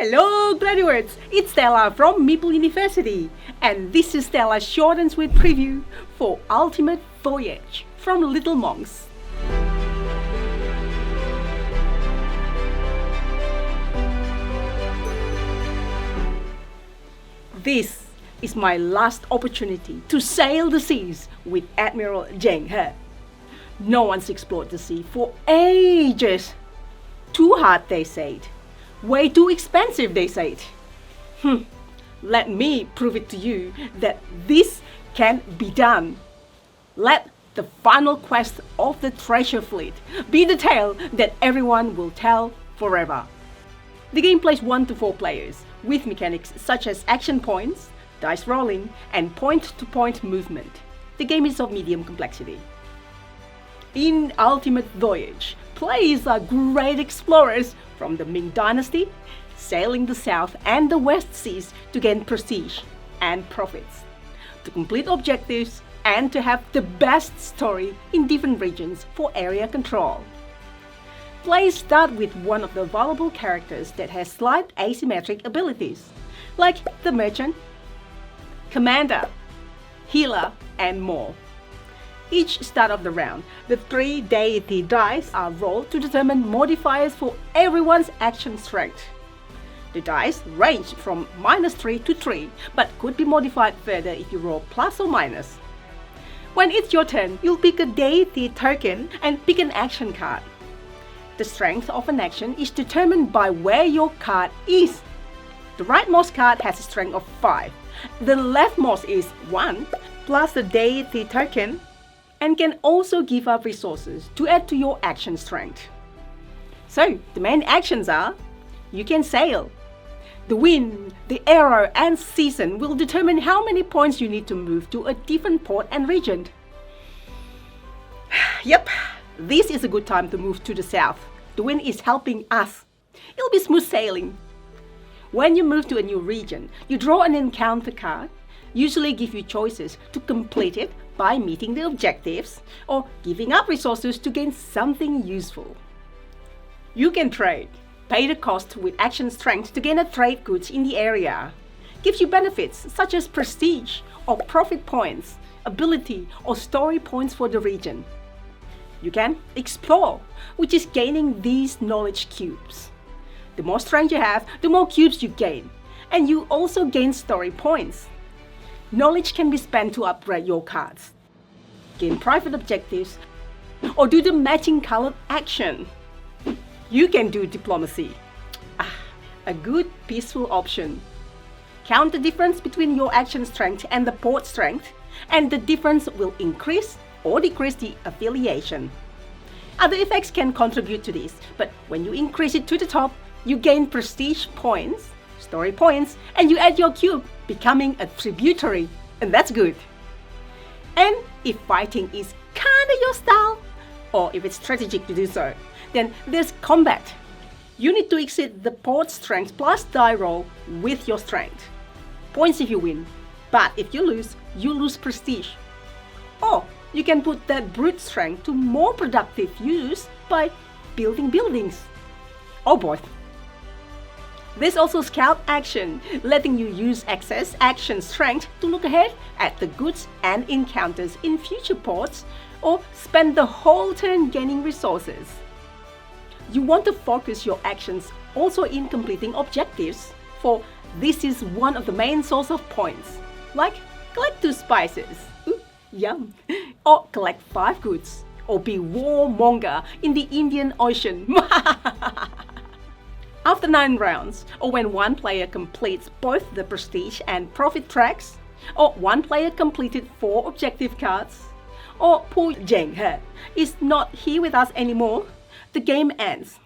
Hello graduates, it's Stella from Meeple University and this is Stella's short and sweet preview for Ultimate Voyage from Little Monks. This is my last opportunity to sail the seas with Admiral Jahja. No one's explored the sea for ages. Too hard, they said. Way too expensive, they said. Let me prove it to you that this can be done. Let the final quest of the treasure fleet be the tale that everyone will tell forever. The game plays 1 to 4 players with mechanics such as action points, dice rolling, and point-to-point movement. The game is of medium complexity. In Ultimate Voyage, players are great explorers from the Ming Dynasty, sailing the South and the West Seas to gain prestige and profits, to complete objectives, and to have the best story in different regions for area control. Players start with one of the valuable characters that has slight asymmetric abilities, like the Merchant, Commander, Healer, and more. Each start of the round, the 3 deity dice are rolled to determine modifiers for everyone's action strength. The dice range from -3 to 3, but could be modified further if you roll plus or minus. When it's your turn, you'll pick a deity token and pick an action card. The strength of an action is determined by where your card is. The rightmost card has a strength of 5. The leftmost is 1 plus the deity token and can also give up resources to add to your action strength. So, the main actions are: you can sail. The wind, the arrow, and season will determine how many points you need to move to a different port and region. Yep, this is a good time to move to the south. The wind is helping us. It'll be smooth sailing. When you move to a new region, you draw an encounter card, usually give you choices to complete it by meeting the objectives or giving up resources to gain something useful. You can trade. Pay the cost with action strength to gain a trade goods in the area. Gives you benefits such as prestige or profit points, ability or story points for the region. You can explore, which is gaining these knowledge cubes. The more strength you have, the more cubes you gain, and you also gain story points. Knowledge can be spent to upgrade your cards, gain private objectives, or do the matching colored action. You can do diplomacy. A good peaceful option. Count the difference between your action strength and the port strength, and the difference will increase or decrease the affiliation. Other effects can contribute to this, but when you increase it to the top, you gain prestige points, story points, and you add your cube, becoming a tributary, and that's good. And if fighting is kinda your style, or if it's strategic to do so, then there's combat. You need to exceed the port strength plus die roll with your strength. Points if you win, but if you lose prestige. Or you can put that brute strength to more productive use by building buildings. Or both. There's also scout action, letting you use excess action strength to look ahead at the goods and encounters in future ports, or spend the whole turn gaining resources. You want to focus your actions also in completing objectives, for this is one of the main source of points, like collect 2 spices, ooh, yum, or collect 5 goods, or be warmonger in the Indian Ocean. After 9 rounds, or when one player completes both the prestige and profit tracks, or one player completed 4 objective cards, or poor Jahja is not here with us anymore, the game ends.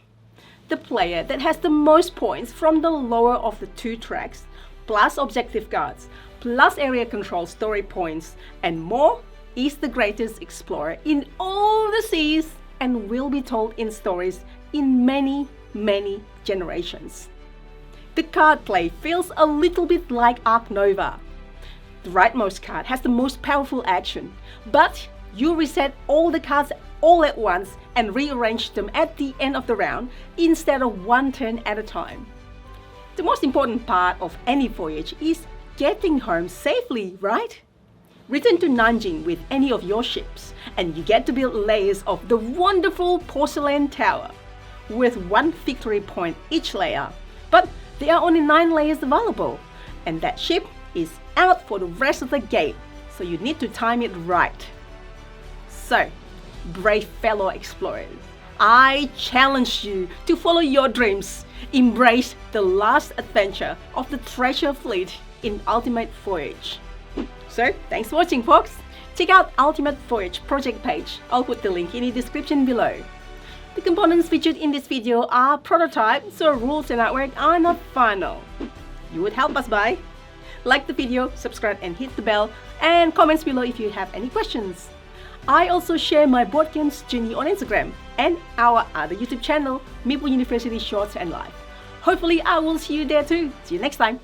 The player that has the most points from the lower of the 2 tracks, plus objective cards, plus area control story points, and more, is the greatest explorer in all the seas and will be told in stories in many generations. The card play feels a little bit like Arc Nova. The rightmost card has the most powerful action, but you reset all the cards all at once and rearrange them at the end of the round instead of one turn at a time. The most important part of any voyage is getting home safely, right? Return to Nanjing with any of your ships, and you get to build layers of the wonderful porcelain tower, with 1 victory point each layer. But there are only 9 layers available, and that ship is out for the rest of the game, so you need to time it right. So, brave fellow explorers, I challenge you to follow your dreams. Embrace the last adventure of the treasure fleet in Ultimate Voyage. So, thanks for watching, folks. Check out Ultimate Voyage project page. I'll put the link in the description below. The components featured in this video are prototype, so rules and artwork are not final. You would help us by like the video, subscribe and hit the bell, and comments below if you have any questions. I also share my board games journey on Instagram and our other YouTube channel, Meeple University Shorts and Live. Hopefully I will see you there too. See you next time.